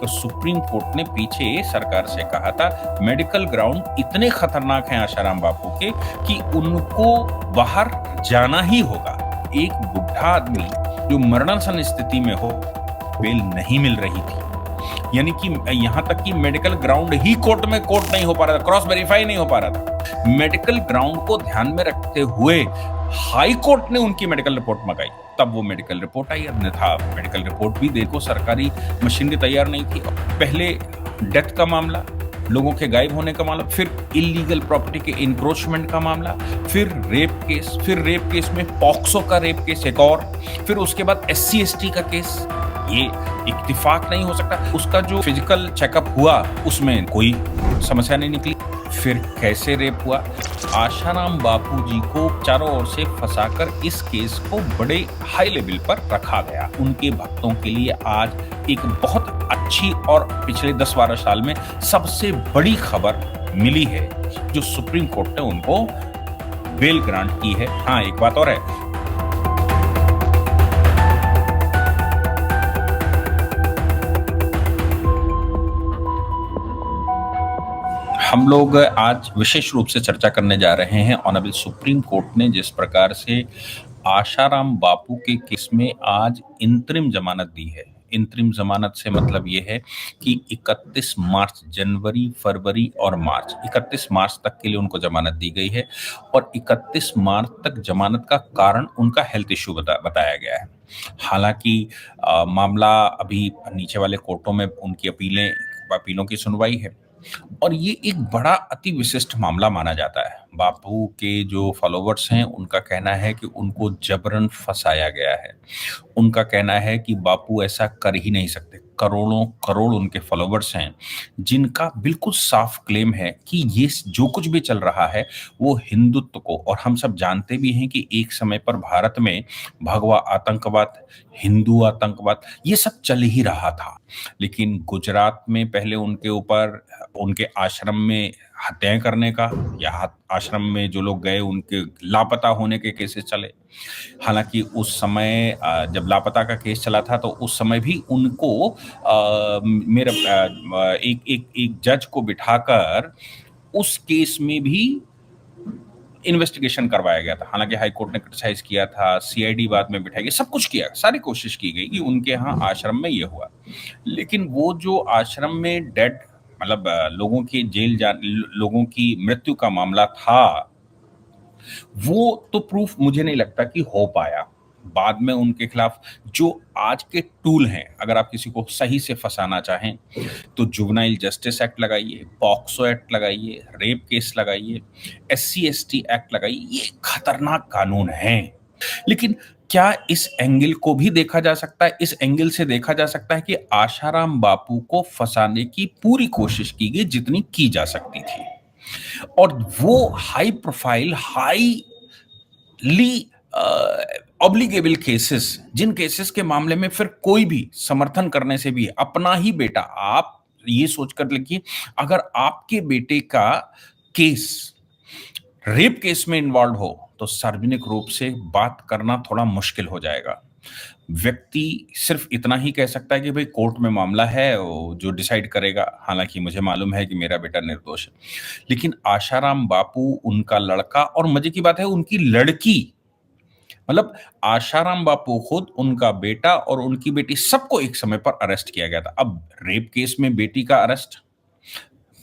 तो supreme court ने पीछे सरकार से कहा था मेडिकल ग्राउंड इतने खतरनाक हैं आशाराम बापू के कि उनको बाहर जाना ही होगा। एक बुढ़ा आदमी जो मरणासन स्थिति में हो, बेल नहीं मिल रही थी, यानी कि यहां तक कि मेडिकल ग्राउंड ही कोर्ट नहीं हो पा रहा था, क्रॉस वेरीफाई नहीं हो पा रहा था। मेडिकल ग्राउंड को ध्यान में रखते हुए हाई कोर्ट ने उनकी मेडिकल रिपोर्ट मंगाई, तब वो मेडिकल रिपोर्ट आई। अन्यथा मेडिकल रिपोर्ट भी देखो, सरकारी मशीनरी तैयार नहीं थी। पहले डेथ का मामला, लोगों के गायब होने का मामला, फिर इलीगल प्रॉपर्टी के इंक्रोचमेंट का मामला, फिर रेप केस में पॉक्सो का रेप केस एक और, फिर उसके बाद SC ST का केस। ये इत्तेफाक नहीं हो सकता। उसका जो फिजिकल चेकअप हुआ उसमें कोई समस्या नहीं निकली। फिर कैसे रेप हुआ? आशाराम बापू जी को चारों ओर से फंसाकर इस केस को बड़े हाई लेवल पर रखा गया। उनके भक्तों के लिए आज एक बहुत अच्छी और पिछले 10-12 साल में सबसे बड़ी खबर मिली है, जो सुप्रीम कोर्ट ने उनको बेल ग्रांट की है। हाँ, एक बात और है, हम लोग आज विशेष रूप से चर्चा करने जा रहे हैं ऑनरेबल सुप्रीम कोर्ट ने जिस प्रकार से आशाराम बापू के केस में आज इंतरिम जमानत दी है। इंतरिम जमानत से मतलब ये है कि 31 मार्च, जनवरी, फरवरी और मार्च, 31 मार्च तक के लिए उनको जमानत दी गई है और 31 मार्च तक जमानत का कारण उनका हेल्थ इश्यू बताया गया है। हालांकि मामला अभी नीचे वाले कोर्टों में उनकी अपीलों की सुनवाई है और ये एक बड़ा अति विशिष्ट मामला माना जाता है। बापू के जो फॉलोवर्स हैं उनका कहना है कि उनको जबरन फंसाया गया है। उनका कहना है कि बापू ऐसा कर ही नहीं सकते। करोड़ों करोड़ उनके फॉलोवर्स हैं जिनका बिल्कुल साफ क्लेम है कि ये जो कुछ भी चल रहा है वो हिंदुत्व को, और हम सब जानते भी हैं कि एक समय पर भारत में भगवा आतंकवाद, हिंदू आतंकवाद, ये सब चल ही रहा था। लेकिन गुजरात में पहले उनके ऊपर उनके आश्रम में हत्याएं करने का, या आश्रम में जो लोग गए उनके लापता होने के केसेस चले। हालांकि उस समय जब लापता का केस चला था तो उस समय भी उनको एक जज को बिठाकर उस केस में भी इन्वेस्टिगेशन करवाया गया था। हालांकि हाई कोर्ट ने क्रिटिसाइज किया था, CID बाद में बिठाई गई, सब कुछ किया, सारी कोशिश की गई कि उनके यहाँ आश्रम में ये हुआ। लेकिन वो जो आश्रम में डेड, मतलब लोगों की मृत्यु का मामला था, वो तो प्रूफ मुझे नहीं लगता कि हो पाया। बाद में उनके खिलाफ जो आज के टूल हैं, अगर आप किसी को सही से फंसाना चाहें तो जुवेनाइल जस्टिस एक्ट लगाइए, पॉक्सो एक्ट लगाइए, रेप केस लगाइए, SC ST एक्ट लगाइए, ये खतरनाक कानून हैं। लेकिन क्या इस एंगल को भी देखा जा सकता है? इस एंगल से देखा जा सकता है कि आशाराम बापू को फंसाने की पूरी कोशिश की गई जितनी की जा सकती थी, और वो हाई प्रोफाइल, हाईली ऑब्लिगेबल केसेस, जिन केसेस के मामले में फिर कोई भी समर्थन करने से भी अपना ही बेटा, आप ये सोचकर लिखिए, अगर आपके बेटे का केस रेप केस में इन्वॉल्व हो तो सार्वजनिक रूप से बात करना थोड़ा मुश्किल हो जाएगा। व्यक्ति सिर्फ इतना ही कह सकता है कि भाई कोर्ट में मामला है, वो जो डिसाइड करेगा। हालांकि मुझे मालूम है कि मेरा बेटा निर्दोष है, लेकिन आशाराम बापू, उनका लड़का, और मजे की बात है उनकी लड़की, मतलब आशाराम बापू खुद, उनका बेटा और उनकी बेटी, सबको एक समय पर अरेस्ट किया गया था। अब रेप केस में बेटी का अरेस्ट,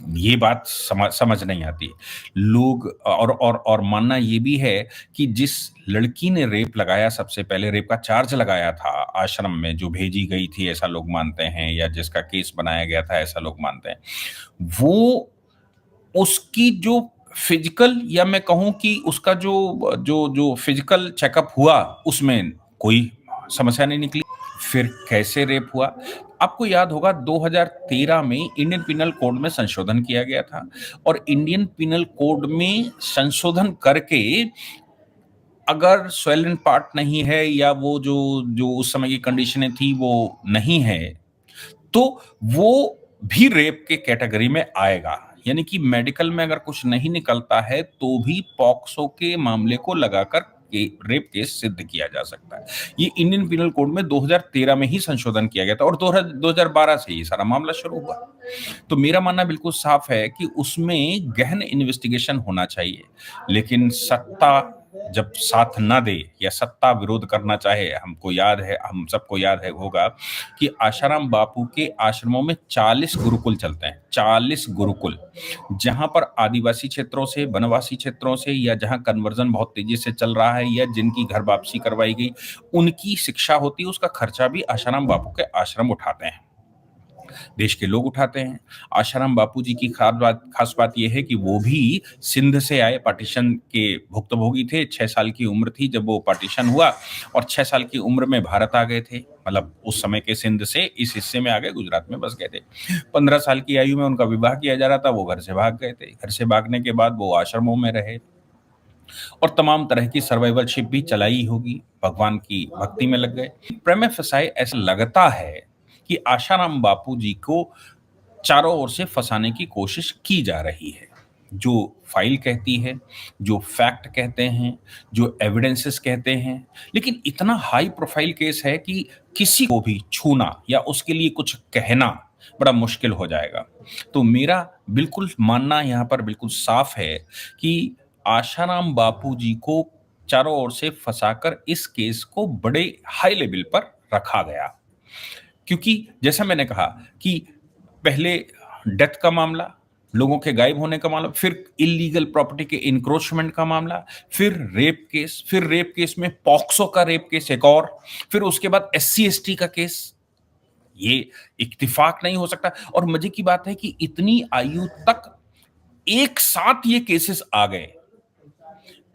ये बात समझ नहीं आती लोग। और मानना ये भी है कि जिस लड़की ने रेप लगाया, सबसे पहले रेप का चार्ज लगाया था आश्रम में, जो भेजी गई थी ऐसा लोग मानते हैं, या जिसका केस बनाया गया था ऐसा लोग मानते हैं, वो उसकी जो फिजिकल, या मैं कहूं कि उसका जो जो जो फिजिकल चेकअप हुआ उसमें कोई समस्या नहीं निकली। फिर कैसे रेप हुआ? आपको याद होगा 2013 में इंडियन पिनल कोड में संशोधन किया गया था, और इंडियन पिनल कोड में संशोधन करके अगर सॉइलेंट पार्ट नहीं है, या वो जो जो उस समय की कंडीशनें थी वो नहीं है, तो वो भी रेप के कैटेगरी में आएगा। यानी कि मेडिकल में अगर कुछ नहीं निकलता है तो भी पॉक्सो के मामले को लगाकर रेप केस सिद्ध किया जा सकता है। ये इंडियन पिनल कोड में 2013 में ही संशोधन किया गया था और 2012 से ये सारा मामला शुरू हुआ। तो मेरा मानना बिल्कुल साफ है कि उसमें गहन इन्वेस्टिगेशन होना चाहिए, लेकिन सत्ता जब साथ ना दे या सत्ता विरोध करना चाहे, हमको याद है, हम सबको याद है होगा कि आशाराम बापू के आश्रमों में 40 गुरुकुल चलते हैं, 40 गुरुकुल, जहां पर आदिवासी क्षेत्रों से, वनवासी क्षेत्रों से या जहां कन्वर्जन बहुत तेजी से चल रहा है या जिनकी घर वापसी करवाई गई, उनकी शिक्षा होती है, उसका खर्चा भी आशाराम बापू के आश्रम उठाते हैं, देश के लोग उठाते हैं। आशाराम बापू जी की खास बात यह है कि वो भी सिंध से आए, पार्टीशन के भुक्तभोगी थे। 6 साल की उम्र थी जब वो पार्टीशन हुआ और 6 साल की उम्र में भारत आ गए थे, मतलब उस समय के सिंध से इस हिस्से में आ गए, गुजरात में बस गए थे। 15 साल की आयु में उनका विवाह किया जा रहा था, वो घर से भाग गए थे। घर से भागने के बाद वो आश्रमों में रहे और तमाम तरह की सर्वाइवलशिप भी चलाई होगी, भगवान की भक्ति में लग गए। प्रेम फसाए ऐसा लगता है कि आशाराम बापू जी को चारों ओर से फंसाने की कोशिश की जा रही है। जो फाइल कहती है, जो फैक्ट कहते हैं, जो एविडेंसेस कहते हैं, लेकिन इतना हाई प्रोफाइल केस है कि किसी को भी छूना या उसके लिए कुछ कहना बड़ा मुश्किल हो जाएगा। तो मेरा बिल्कुल मानना यहाँ पर बिल्कुल साफ है कि आशाराम बापू जी को चारों ओर से फंसाकर इस केस को बड़े हाई लेवल पर रखा गया। क्योंकि जैसा मैंने कहा कि पहले डेथ का मामला, लोगों के गायब होने का मामला, फिर इल्लीगल प्रॉपर्टी के इंक्रोचमेंट का मामला, फिर रेप केस में पॉक्सो का रेप केस एक और, फिर उसके बाद एससी एसटी का केस। ये इत्तेफाक नहीं हो सकता। और मजे की बात है कि इतनी आयु तक एक साथ ये केसेस आ गए,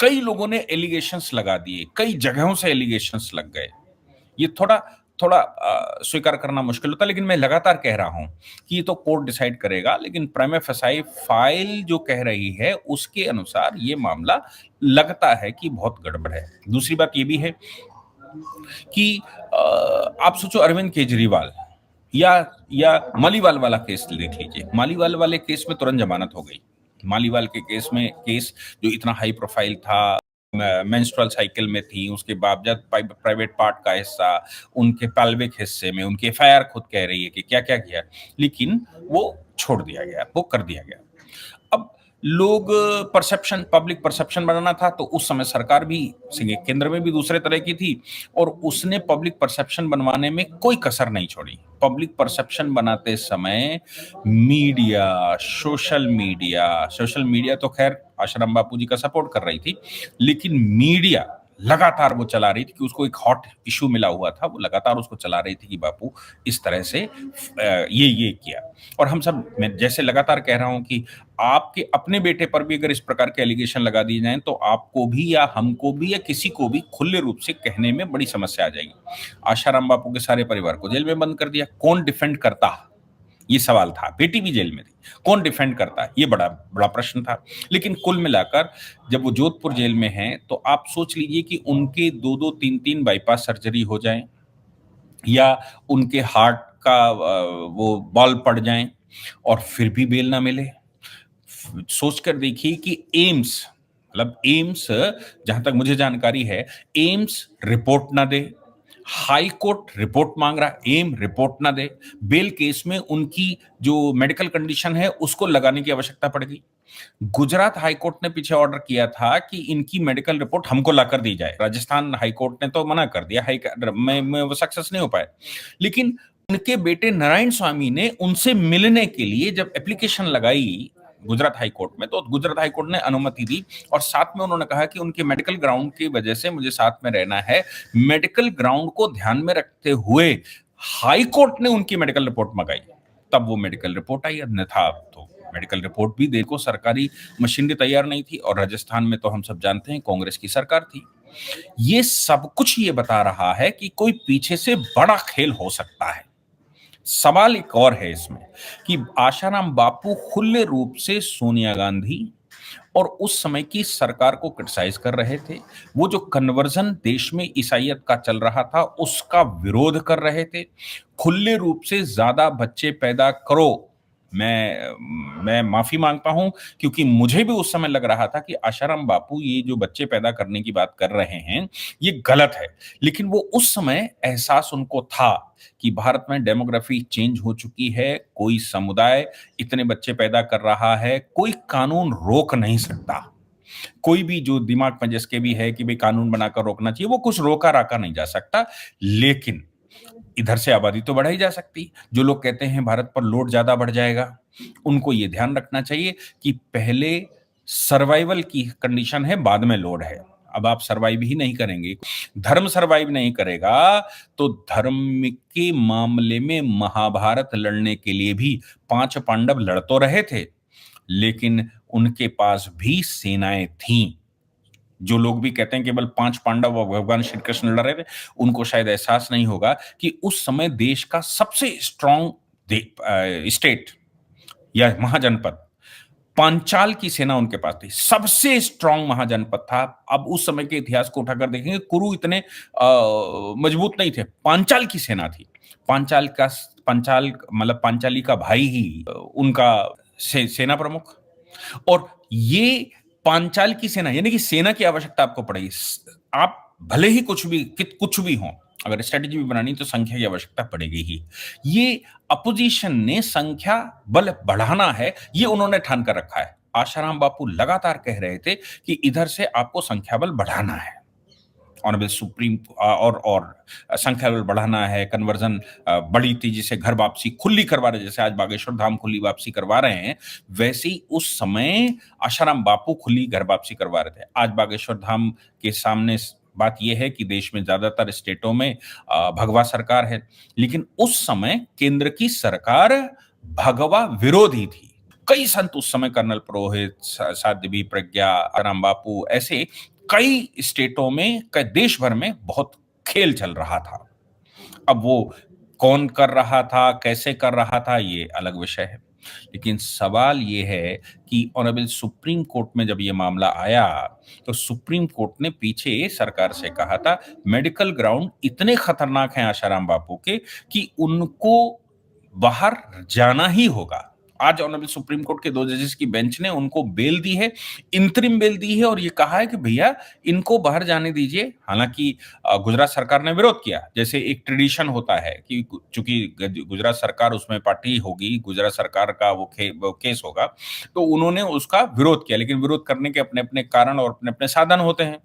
कई लोगों ने एलिगेशंस लगा दिए, कई जगहों से एलिगेशंस लग गए। ये थोड़ा थोड़ा स्वीकार करना मुश्किल होता है, लेकिन मैं लगातार कह रहा हूं कि ये तो कोर्ट डिसाइड करेगा, लेकिन प्रीमा फेसाई फाइल जो कह रही है उसके अनुसार ये मामला लगता है कि बहुत गड़बड़ है। दूसरी बात ये भी है कि आप सोचो अरविंद केजरीवाल या मालीवाल वाला केस देख लीजिए। मालीवाल वाले केस में तुरंत जमानत हो गई। मालीवाल के केस जो इतना हाई प्रोफाइल था, मेंस्ट्रुअल साइकिल में थी, उसके बावजूद प्राइवेट पार्ट का हिस्सा, उनके पैल्विक हिस्से में उनकी एफआईआर खुद कह रही है कि क्या क्या किया, लेकिन वो छोड़ दिया गया, वो कर दिया गया। अब लोग पब्लिक परसेप्शन बनाना था, तो उस समय सरकार भी केंद्र में भी दूसरे तरह की थी और उसने पब्लिक परसेप्शन बनवाने में कोई कसर नहीं छोड़ी। पब्लिक परसेप्शन बनाते समय सोशल मीडिया तो खैर आश्रम बापू जी का सपोर्ट कर रही थी, लेकिन मीडिया लगातार वो चला रही थी कि उसको एक हॉट इशू मिला हुआ था, वो लगातार उसको चला रही थी कि बापू इस तरह से ये किया। और हम सब, मैं जैसे लगातार कह रहा हूं कि आपके अपने बेटे पर भी अगर इस प्रकार के एलिगेशन लगा दिए जाएं तो आपको भी या हमको भी या किसी को भी खुले रूप से कहने में बड़ी समस्या आ जाएगी। आशाराम बापू के सारे परिवार को जेल में बंद कर दिया, कौन डिफेंड करता, ये सवाल था। बेटी भी जेल में थी, कौन डिफेंड करता है, ये बड़ा बड़ा प्रश्न था। लेकिन कुल मिलाकर जब वो जोधपुर जेल में हैं तो आप सोच लीजिए कि उनके 2-2 3-3 बाईपास सर्जरी हो जाए या उनके हार्ट का वो बॉल पड़ जाएं और फिर भी बेल ना मिले। सोचकर देखिए कि एम्स, जहां तक मुझे जानकारी है, एम्स रिपोर्ट ना दे, हाई कोर्ट रिपोर्ट मांग रहा, एम रिपोर्ट ना दे, बेल केस में उनकी जो मेडिकल कंडीशन है उसको लगाने की आवश्यकता पड़ गई। गुजरात हाई कोर्ट ने पीछे ऑर्डर किया था कि इनकी मेडिकल रिपोर्ट हमको लाकर दी जाए। राजस्थान हाई कोर्ट ने तो मना कर दिया, में वो सक्सेस नहीं हो पाए। लेकिन उनके बेटे नारायण स्वामी ने उनसे मिलने के लिए जब एप्लीकेशन लगाई गुजरात हाई कोर्ट में, तो गुजरात हाई कोर्ट ने अनुमति दी और साथ में उन्होंने कहा कि उनके मेडिकल ग्राउंड की वजह से मुझे साथ में रहना है। मेडिकल ग्राउंड को ध्यान में रखते हुए हाई कोर्ट ने उनकी मेडिकल रिपोर्ट मंगाई, तब वो मेडिकल रिपोर्ट आई। अन्यथा तो मेडिकल रिपोर्ट भी देखो, सरकारी मशीनरी तैयार नहीं थी और राजस्थान में तो हम सब जानते हैं कांग्रेस की सरकार थी। ये सब कुछ ये बता रहा है कि कोई पीछे से बड़ा खेल हो सकता है। सवाल एक और है इसमें कि आशाराम बापू खुले रूप से सोनिया गांधी और उस समय की सरकार को क्रिटिसाइज कर रहे थे। वो जो कन्वर्जन देश में ईसाइयत का चल रहा था उसका विरोध कर रहे थे। खुले रूप से ज्यादा बच्चे पैदा करो, मैं माफ़ी माँगता हूँ क्योंकि मुझे भी उस समय लग रहा था कि आशाराम बापू ये जो बच्चे पैदा करने की बात कर रहे हैं, ये गलत है। लेकिन वो उस समय एहसास उनको था कि भारत में डेमोग्राफी चेंज हो चुकी है, कोई समुदाय इतने बच्चे पैदा कर रहा है, कोई कानून रोक नहीं सकता। कोई भी जो दिमाग में जिसके भी है कि भई कानून बनाकर रोकना चाहिए, वो कुछ रोका-राका नहीं जा सकता। लेकिन इधर से आबादी तो बढ़ाई जा सकती। जो लोग कहते हैं भारत पर लोड ज़्यादा बढ़ जाएगा, उनको ये ध्यान रखना चाहिए कि पहले सर्वाइवल की कंडीशन है, बाद में लोड है। अब आप सर्वाइव ही नहीं करेंगे, धर्म सर्वाइव नहीं करेगा, तो धर्म के मामले में महाभारत लड़ने के लिए भी 5 पांडव लड़ तो रहे थे, लेकिन उनके पास भी सेनाएँ थीं। जो लोग भी कहते हैं केवल 5 पांडव और भगवान श्री कृष्ण लड़ रहे थे, उनको शायद एहसास नहीं होगा कि उस समय देश का सबसे स्ट्रॉन्ग स्टेट या महाजनपद पांचाल की सेना उनके पास थी। सबसे स्ट्रॉन्ग महाजनपद था। अब उस समय के इतिहास को उठाकर देखेंगे, कुरु इतने मजबूत नहीं थे। पांचाल की सेना थी। पांचाल मतलब पांचाली का भाई ही उनका सेना प्रमुख। और ये पांचाल की सेना यानी कि सेना की आवश्यकता आपको पड़ेगी। आप भले ही कुछ भी हो, अगर स्ट्रेटेजी भी बनानी तो संख्या की आवश्यकता पड़ेगी ही। ये अपोजिशन ने संख्या बल बढ़ाना है, ये उन्होंने ठान कर रखा है। आशाराम बापू लगातार कह रहे थे कि इधर से आपको संख्या बल बढ़ाना है। ऑनरेबल सुप्रीम और संख्या बल बढ़ाना है, कन्वर्जन बड़ी तेजी से घर वापसी खुली करवा रहे, जैसे आज बागेश्वर धाम खुली वापसी करवा रहे हैं, वैसे ही उस समय आशाराम बापू खुली घर वापसी करवा रहे थे। आज बागेश्वर धाम के सामने बात यह है कि देश में ज्यादातर स्टेटों में भगवा सरकार है, लेकिन उस समय केंद्र की सरकार भगवा विरोधी थी। कई संत उस समय कर्नल पुरोहित, साध्वी प्रज्ञा, आराम बापू, ऐसे कई स्टेटों में, कई देश भर में बहुत खेल चल रहा था। अब वो कौन कर रहा था, कैसे कर रहा था, ये अलग विषय है। लेकिन सवाल ये है कि ऑनरेबल सुप्रीम कोर्ट में जब ये मामला आया, तो सुप्रीम कोर्ट ने पीछे सरकार से कहा था, मेडिकल ग्राउंड इतने खतरनाक हैं आशाराम बापू के कि उनको बाहर जाना ही होगा। आज ऑनरेबल सुप्रीम कोर्ट के 2 जजेस की बेंच ने उनको बेल दी है, इंतरिम बेल दी है और ये कहा है कि भैया इनको बाहर जाने दीजिए। हालांकि गुजरात सरकार ने विरोध किया, जैसे एक ट्रेडिशन होता है कि चूंकि गुजरात सरकार उसमें पार्टी होगी, गुजरात सरकार का वो केस होगा, तो उन्होंने उसका विरोध किया। लेकिन विरोध करने के अपने अपने कारण और अपने अपने साधन होते हैं,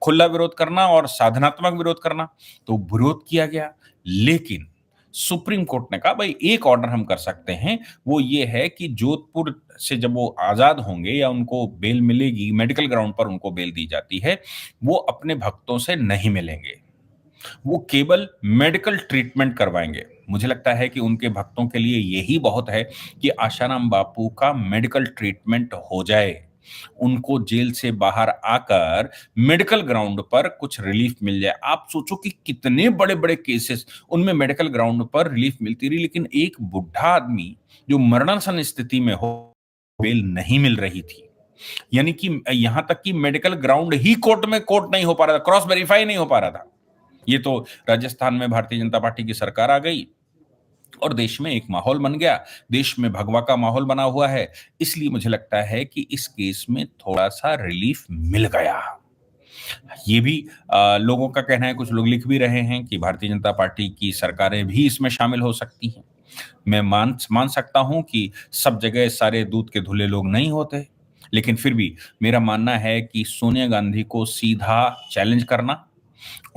खुला विरोध करना और साधनात्मक विरोध करना। तो विरोध किया गया, लेकिन सुप्रीम कोर्ट ने कहा भाई एक ऑर्डर हम कर सकते हैं, वो ये है कि जोधपुर से जब वो आजाद होंगे या उनको बेल मिलेगी, मेडिकल ग्राउंड पर उनको बेल दी जाती है, वो अपने भक्तों से नहीं मिलेंगे, वो केवल मेडिकल ट्रीटमेंट करवाएंगे। मुझे लगता है कि उनके भक्तों के लिए यही बहुत है कि आशाराम बापू का मेडिकल ट्रीटमेंट हो जाए, उनको जेल से बाहर आकर मेडिकल ग्राउंड पर कुछ रिलीफ मिल जाए। आप सोचो कि कितने बड़े-बड़े केसेस उनमें मेडिकल ग्राउंड पर रिलीफ मिलती रही, लेकिन एक बुढ़ा आदमी जो मरणासन स्थिति में हो, बेल नहीं मिल रही थी। यानी कि यहां तक कि मेडिकल ग्राउंड ही कोर्ट नहीं हो पा रहा था, क्रॉस वेरीफाई नहीं हो पा रहा था। ये तो राजस्थान में भारतीय जनता पार्टी की सरकार आ गई और देश में एक माहौल बन गया, देश में भगवा का माहौल बना हुआ है। इसलिए मुझे लगता है कि इस केस में थोड़ा-सा रिलीफ मिल गया। ये भी लोगों का कहना है, कुछ लोग लिख भी रहे हैं कि भारतीय जनता पार्टी की सरकारें भी इसमें शामिल हो सकती हैं। मैं मान सकता हूं कि सब जगह सारे दूध के धुले लोग नहीं होते, लेकिन फिर भी मेरा मानना है कि सोनिया गांधी को सीधा चैलेंज करना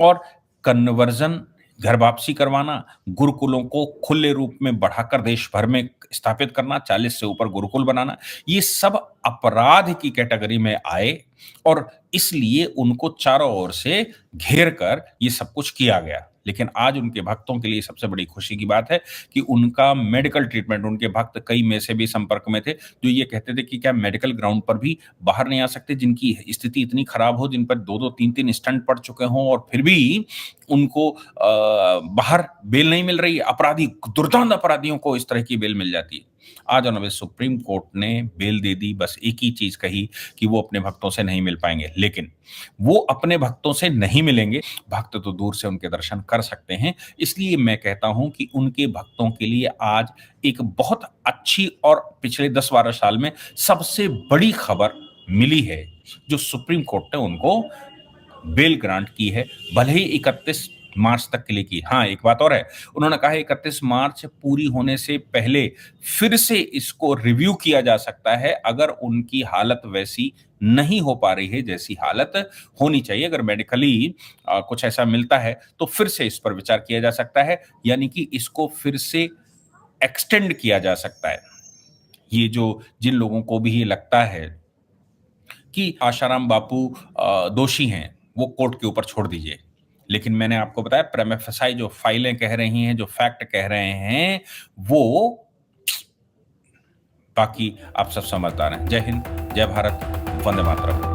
और कन्वर्जन, घर वापसी करवाना, गुरुकुलों को खुले रूप में बढ़ाकर देश भर में स्थापित करना, 40 से ऊपर गुरुकुल बनाना, ये सब अपराध की कैटेगरी में आए और इसलिए उनको चारों ओर से घेर कर ये सब कुछ किया गया। लेकिन आज उनके भक्तों के लिए सबसे बड़ी खुशी की बात है कि उनका मेडिकल ट्रीटमेंट, उनके भक्त कई में से भी संपर्क में थे, जो ये कहते थे कि क्या मेडिकल ग्राउंड पर भी बाहर नहीं आ सकते, जिनकी स्थिति इतनी खराब हो, जिन पर 2-2 3-3 स्टंट पड़ चुके हों और फिर भी उनको बाहर बेल नहीं मिल रही है। दुर्दांत अपराधियों को इस तरह की बेल मिल जाती है। आज ऑनरेबल सुप्रीम कोर्ट ने बेल दे दी, बस एक ही चीज़ कही कि वो अपने भक्तों से नहीं मिल पाएँगे। लेकिन वो अपने भक्तों से नहीं मिलेंगे, भक्त तो दूर से उनके दर्शन कर सकते हैं। इसलिए मैं कहता हूँ कि उनके भक्तों के लिए आज एक बहुत अच्छी और पिछले 10-12 साल में सबसे बड़ी खबर मिली है, जो सुप्रीम कोर्ट ने उनको बेल ग्रांट की है, भले ही 31 मार्च तक के लिए की। हाँ, एक बात और है, उन्होंने कहा है 31 मार्च पूरी होने से पहले फिर से इसको रिव्यू किया जा सकता है, अगर उनकी हालत वैसी नहीं हो पा रही है, जैसी हालत होनी चाहिए। अगर मेडिकली कुछ ऐसा मिलता है, तो फिर से इस पर विचार किया जा सकता है, यानी कि इसको फिर से एक्सटेंड किया जा सकता है। ये जो जिन लोगों को भी ये लगता है कि आशाराम बापू दोषी हैं, वो कोर्ट के ऊपर छोड़ दीजिए। लेकिन मैंने आपको बताया प्रीमा फेसाई जो फाइलें कह रही हैं, जो फैक्ट कह रहे हैं, वो बाकी आप सब समझदार हैं। जय हिंद, जय भारत, वंदे मातरम।